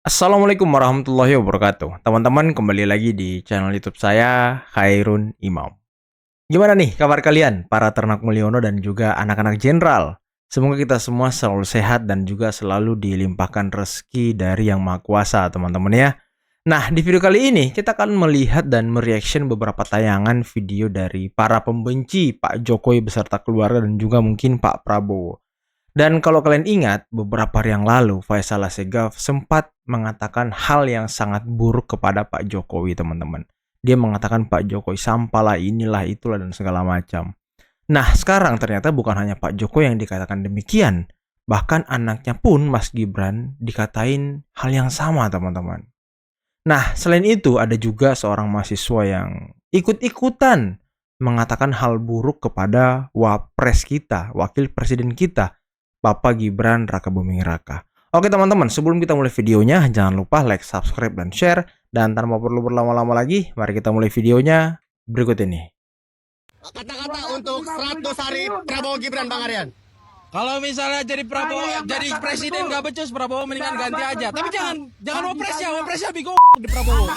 Assalamualaikum warahmatullahi wabarakatuh. Teman-teman, kembali lagi di channel YouTube saya, Khairun Imam. Gimana nih kabar kalian, para ternak Mulyono dan juga anak-anak jenderal? Semoga kita semua selalu sehat dan juga selalu dilimpahkan rezeki dari Yang Maha Kuasa, teman-teman ya. Nah, di video kali ini kita akan melihat dan mereaction beberapa tayangan video dari para pembenci Pak Jokowi beserta keluarga dan juga mungkin Pak Prabowo. Dan kalau kalian ingat, beberapa hari yang lalu Faisal Assegaf sempat mengatakan hal yang sangat buruk kepada Pak Jokowi, teman-teman. Dia mengatakan Pak Jokowi sampah lah, inilah, itulah, dan segala macam. Nah, sekarang ternyata bukan hanya Pak Jokowi yang dikatakan demikian. Bahkan anaknya pun, Mas Gibran, dikatain hal yang sama, teman-teman. Nah, selain itu ada juga seorang mahasiswa yang ikut-ikutan mengatakan hal buruk kepada wapres kita, wakil presiden kita, Bapak Gibran Rakabuming Raka. Oke teman-teman, sebelum kita mulai videonya, jangan lupa like, subscribe, dan share. Dan tanpa perlu berlama-lama lagi, mari kita mulai videonya berikut ini. Kata-kata untuk 100 hari Prabowo Gibran, Bang Aryan. Kalau misalnya jadi Prabowo, jadi presiden gak becus, Prabowo mendingan ganti aja. Tapi jangan wapresnya bingung di Prabowo.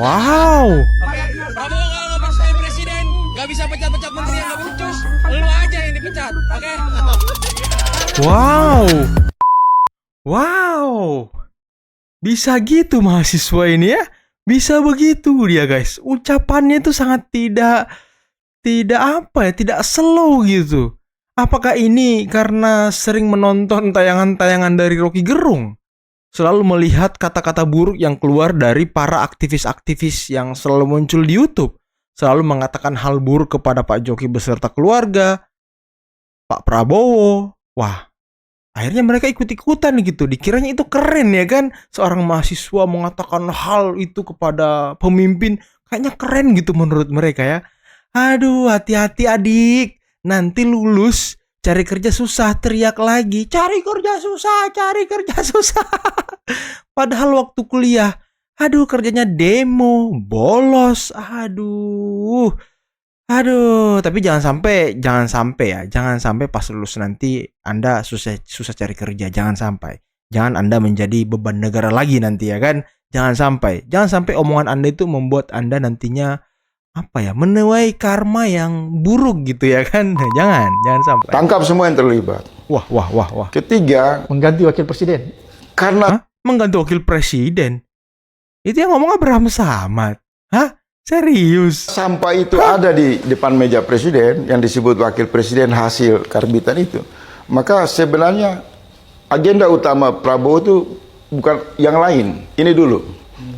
Wow. Oke, Prabowo kalau nggak pas jadi presiden, gak bisa pecat-pecat menteri yang gak becus, lu aja yang dipecat, oke? Wow. Wow. Bisa gitu mahasiswa ini ya. Bisa begitu dia guys. Ucapannya itu sangat tidak tidak slow gitu. Apakah ini karena sering menonton tayangan-tayangan dari Rocky Gerung? Selalu melihat kata-kata buruk yang keluar dari para aktivis-aktivis yang selalu muncul di YouTube. Selalu mengatakan hal buruk kepada Pak Jokowi beserta keluarga, Pak Prabowo. Wah, akhirnya mereka ikut-ikutan gitu. Dikiranya itu keren ya kan? Seorang mahasiswa mengatakan hal itu kepada pemimpin. Kayaknya keren gitu menurut mereka ya. Aduh, hati-hati adik. Nanti lulus, cari kerja susah, teriak lagi. Cari kerja susah, cari kerja susah. Padahal waktu kuliah, aduh kerjanya demo, bolos. Aduh, tapi jangan sampai pas lulus nanti Anda susah cari kerja, jangan sampai. Jangan Anda menjadi beban negara lagi nanti ya kan? Jangan sampai omongan Anda itu membuat Anda nantinya menuai karma yang buruk gitu ya kan? Jangan sampai. Tangkap semua yang terlibat. Wah. Ketiga, mengganti wakil presiden. karena Mengganti wakil presiden? Itu yang ngomong Abraham Samad. Hah? Serius? sampah itu ada di depan meja presiden yang disebut wakil presiden hasil karbitan itu, maka sebenarnya agenda utama Prabowo itu bukan yang lain. Ini dulu,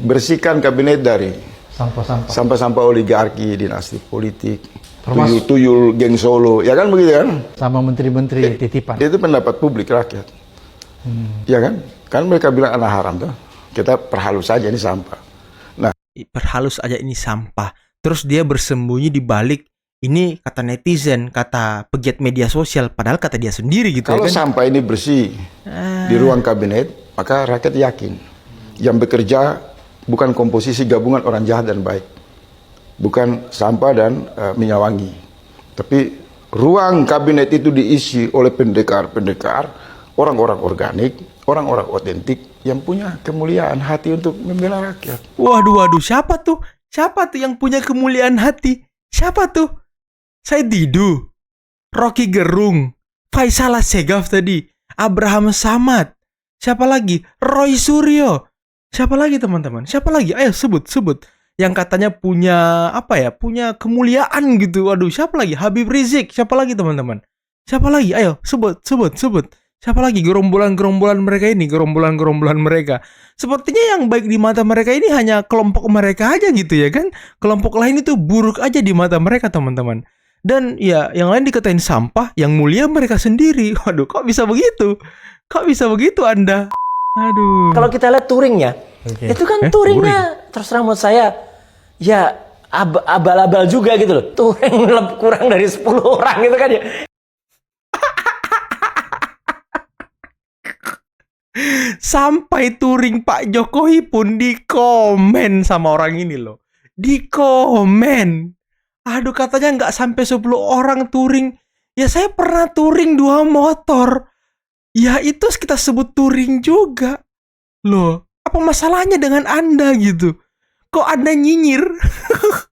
bersihkan kabinet dari sampah-sampah oligarki, dinasti politik, tuyul geng Solo, ya kan begitu kan? Sama menteri-menteri titipan. Itu pendapat publik rakyat, ya kan? Kan mereka bilang anak haram tuh. Kita perhalus saja ini sampah. Perhalus aja ini sampah. Terus dia bersembunyi di balik ini kata netizen, kata pegiat media sosial, padahal kata dia sendiri gitu. Kalau ya kan? sampah ini bersih di ruang kabinet, maka rakyat yakin yang bekerja bukan komposisi gabungan orang jahat dan baik, bukan sampah dan minyak wangi, tapi ruang kabinet itu diisi oleh pendekar-pendekar, orang-orang organik, orang-orang otentik yang punya kemuliaan hati untuk membela rakyat. Waduh, siapa tuh? Siapa tuh yang punya kemuliaan hati? Siapa tuh? Said Didu, Rocky Gerung, Faisal Assegaf tadi, Abraham Samad, siapa lagi? Roy Suryo. Siapa lagi teman-teman? Siapa lagi? Ayo sebut. Yang katanya punya punya kemuliaan gitu. Waduh, siapa lagi? Habib Rizik. Siapa lagi teman-teman? Siapa lagi? Ayo sebut. Siapa lagi gerombolan mereka? Sepertinya yang baik di mata mereka ini hanya kelompok mereka aja gitu ya kan? Kelompok lain itu buruk aja di mata mereka teman-teman. Dan ya yang lain dikatain sampah, yang mulia mereka sendiri. Waduh, kok bisa begitu? Anda? Aduh. Kalau kita lihat touringnya, itu kan touringnya terus terang menurut saya ya abal-abal juga gitu loh. Touring kurang dari 10 orang gitu kan ya. Sampai touring Pak Jokowi pun dikomen sama orang ini loh. Dikomen. Aduh, katanya nggak sampai 10 orang touring. Ya saya pernah touring 2 motor. Ya itu kita sebut touring juga. Loh, Apa masalahnya dengan Anda gitu? Kok Anda nyinyir?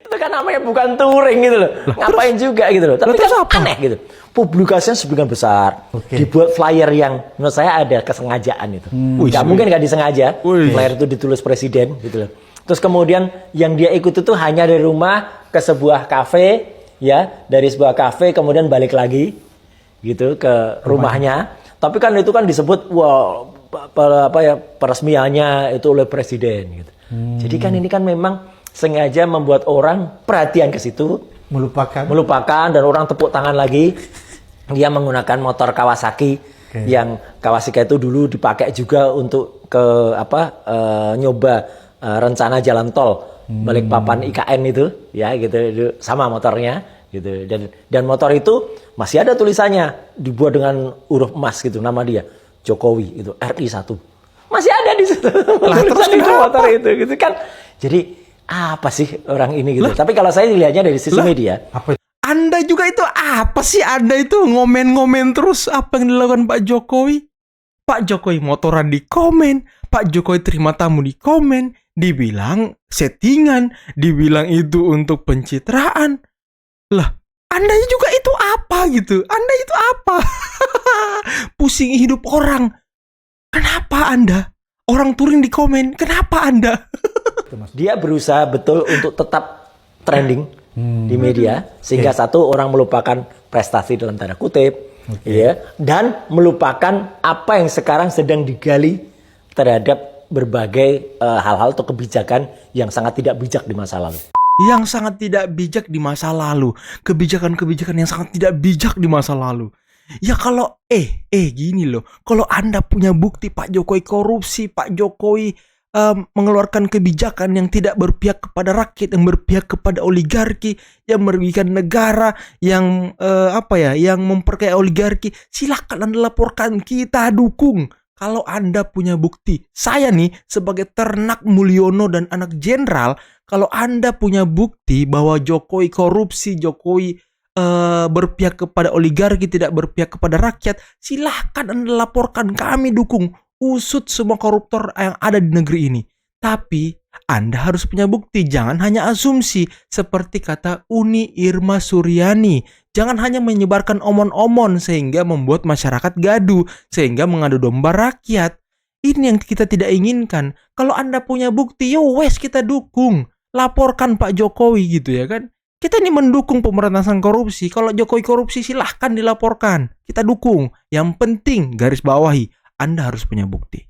Itu kan namanya bukan touring gitu loh. Ngapain juga gitu loh. Tapi terus kan apa? aneh gitu. Publikasinya sebagian besar. Oke. Dibuat flyer yang menurut saya ada kesengajaan itu. Nggak mungkin nggak disengaja. Wih. Flyer itu ditulis presiden gitu loh. Terus kemudian yang dia ikut itu hanya dari rumah ke sebuah kafe, ya, dari sebuah kafe kemudian balik lagi gitu ke rumahnya. Tapi kan itu kan disebut peresmiannya itu oleh presiden gitu. Jadi kan ini kan memang sengaja membuat orang perhatian ke situ, melupakan dan orang tepuk tangan lagi. Dia menggunakan motor Kawasaki yang Kawasaki itu dulu dipakai juga untuk nyoba rencana jalan tol Balikpapan IKN itu, ya gitu, itu sama motornya gitu. Dan motor itu masih ada tulisannya dibuat dengan huruf emas gitu, nama dia Jokowi itu RI1. Masih ada di situ. Terus Tulisan itu motor itu gitu kan. Jadi apa sih orang ini gitu. Tapi kalau saya lihatnya dari sisi media, Anda juga itu apa sih? Anda itu ngomen-ngomen terus apa yang dilakukan Pak Jokowi? Pak Jokowi motoran di komen, Pak Jokowi terima tamu di komen, dibilang settingan, dibilang itu untuk pencitraan. Lah, Anda juga itu apa gitu? Anda itu apa? Pusing hidup orang. Kenapa Anda? Orang touring di komen, kenapa Anda? dia berusaha betul untuk tetap trending di media sehingga satu orang melupakan prestasi dalam tanda kutip, ya, dan melupakan apa yang sekarang sedang digali terhadap berbagai hal-hal atau kebijakan yang sangat tidak bijak di masa lalu. Yang sangat tidak bijak di masa lalu. Kebijakan-kebijakan yang sangat tidak bijak di masa lalu. Ya kalau gini loh, kalau Anda punya bukti Pak Jokowi korupsi, Pak Jokowi mengeluarkan kebijakan yang tidak berpihak kepada rakyat, yang berpihak kepada oligarki, yang merugikan negara, yang yang memperkaya oligarki, silakan Anda laporkan, kita dukung. Kalau Anda punya bukti, saya nih sebagai ternak Mulyono dan anak jenderal, kalau Anda punya bukti bahwa Jokowi korupsi, Jokowi berpihak kepada oligarki, tidak berpihak kepada rakyat, silahkan Anda laporkan, kami dukung, usut semua koruptor yang ada di negeri ini. Tapi Anda harus punya bukti, jangan hanya asumsi seperti kata Uni Irma Suryani. Jangan hanya menyebarkan omon-omon sehingga membuat masyarakat gaduh, sehingga mengadu domba rakyat. Ini yang kita tidak inginkan. Kalau Anda punya bukti, yo wes kita dukung, laporkan Pak Jokowi gitu ya kan. Kita ini mendukung pemberantasan korupsi. Kalau Jokowi korupsi silahkan dilaporkan. Kita dukung. Yang penting garis bawahi, Anda harus punya bukti.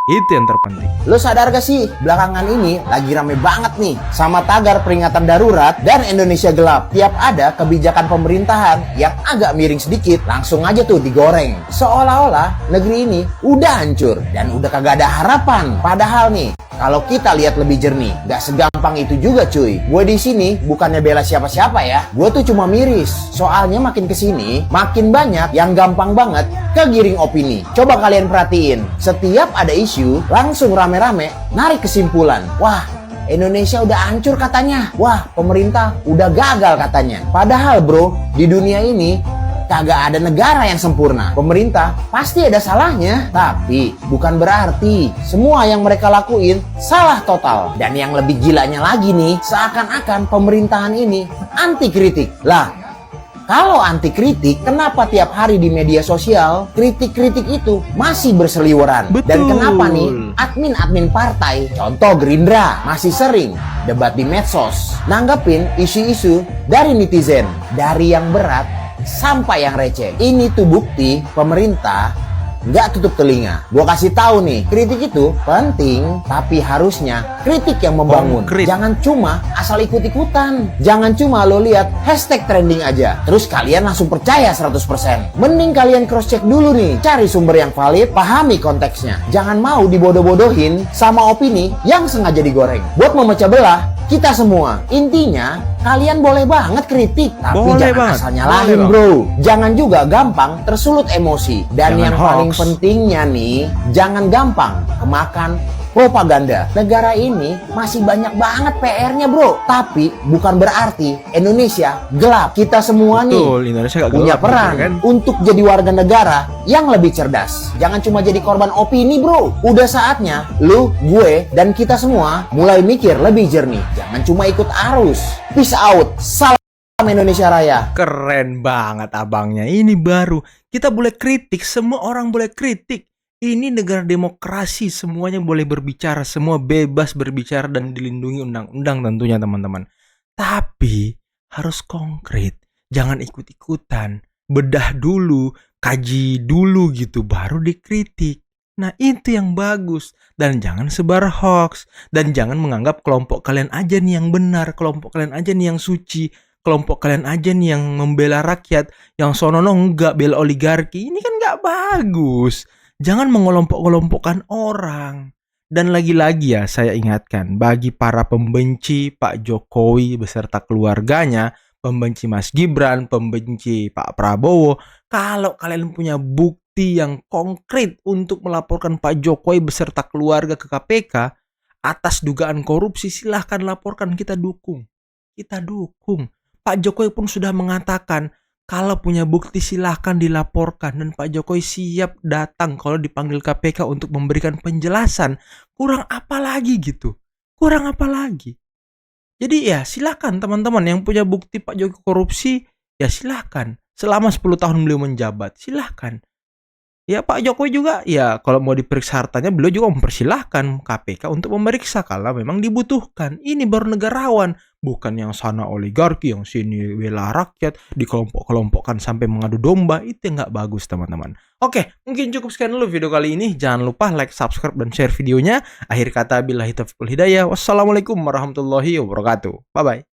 Itu yang terpenting. Lo sadar gak sih, belakangan ini lagi rame banget nih sama tagar peringatan darurat dan Indonesia gelap. Tiap ada kebijakan pemerintahan yang agak miring sedikit, langsung aja tuh digoreng. Seolah-olah negeri ini udah hancur dan udah kagak ada harapan. Padahal nih, kalau kita lihat lebih jernih, gak segampang itu juga cuy. Gue di sini bukannya bela siapa-siapa ya. Gue tuh cuma miris. Soalnya makin kesini, makin banyak yang gampang banget kegiring opini. Coba kalian perhatiin, setiap ada isu, langsung rame-rame narik kesimpulan. Wah, Indonesia udah hancur katanya. Wah, pemerintah udah gagal katanya. Padahal bro, di dunia ini kagak ada negara yang sempurna. Pemerintah pasti ada salahnya, tapi bukan berarti semua yang mereka lakuin salah total. Dan yang lebih gilanya lagi nih, seakan-akan pemerintahan ini anti kritik. Lah, kalau anti kritik, kenapa tiap hari di media sosial kritik-kritik itu masih berseliweran? Betul. Dan kenapa nih admin-admin partai, contoh Gerindra, masih sering debat di medsos, nanggepin isu-isu dari netizen, dari yang berat sampai yang receh. Ini tuh bukti pemerintah nggak tutup telinga. Gua kasih tahu nih, kritik itu penting, tapi harusnya kritik yang membangun. Jangan cuma asal ikut-ikutan. Jangan cuma lo lihat hashtag trending aja, terus kalian langsung percaya 100%. Mending kalian cross check dulu nih, cari sumber yang valid, pahami konteksnya. Jangan mau dibodoh-bodohin sama opini yang sengaja digoreng buat memecah belah kita semua. Intinya, kalian boleh banget kritik, tapi Boleh jangan banget. asal nyalahin Boleh bro. Jangan juga gampang tersulut emosi. Dan Jangan yang paling hoax. pentingnya nih, jangan gampang kemakan propaganda. Negara ini masih banyak banget PR-nya bro. Tapi bukan berarti Indonesia gelap. Kita semua Betul, nih Indonesia gak punya gelap, peran kan? untuk jadi warga negara yang lebih cerdas. Jangan cuma jadi korban opini bro. Udah saatnya lu, gue, dan kita semua mulai mikir lebih jernih. Jangan cuma ikut arus. Peace out. Salam Indonesia Raya. Keren banget abangnya. Ini baru. Kita boleh kritik, semua orang boleh kritik. Ini negara demokrasi, semuanya boleh berbicara, semua bebas berbicara dan dilindungi undang-undang tentunya teman-teman. Tapi harus konkret, jangan ikut-ikutan. Bedah dulu, kaji dulu gitu, baru dikritik. Nah itu yang bagus. Dan jangan sebar hoax. Dan jangan menganggap kelompok kalian aja nih yang benar, kelompok kalian aja nih yang suci, kelompok kalian aja nih yang membela rakyat, yang sonono enggak bela oligarki. Ini kan enggak bagus. Jangan mengelompok-kelompokkan orang. Dan lagi-lagi ya saya ingatkan, bagi para pembenci Pak Jokowi beserta keluarganya, pembenci Mas Gibran, pembenci Pak Prabowo, kalau kalian punya bukti yang konkret untuk melaporkan Pak Jokowi beserta keluarga ke KPK atas dugaan korupsi, silahkan laporkan, kita dukung. Kita dukung. Pak Jokowi pun sudah mengatakan, kalau punya bukti silahkan dilaporkan. Dan Pak Jokowi siap datang kalau dipanggil KPK untuk memberikan penjelasan. Kurang apa lagi gitu? Kurang apa lagi? Jadi ya silahkan teman-teman yang punya bukti Pak Jokowi korupsi, ya silahkan. Selama 10 tahun beliau menjabat, silahkan. Ya Pak Jokowi juga, ya kalau mau diperiksa hartanya, beliau juga mempersilahkan KPK untuk memeriksa kalau memang dibutuhkan. Ini baru negarawan, bukan yang sana oligarki, yang sini bela rakyat, dikelompok-kelompokkan sampai mengadu domba. Itu yang nggak bagus teman-teman. Oke, mungkin cukup sekian dulu video kali ini. Jangan lupa like, subscribe, dan share videonya. Akhir kata billahi taufiq wal hidayah. Wassalamualaikum warahmatullahi wabarakatuh. Bye-bye.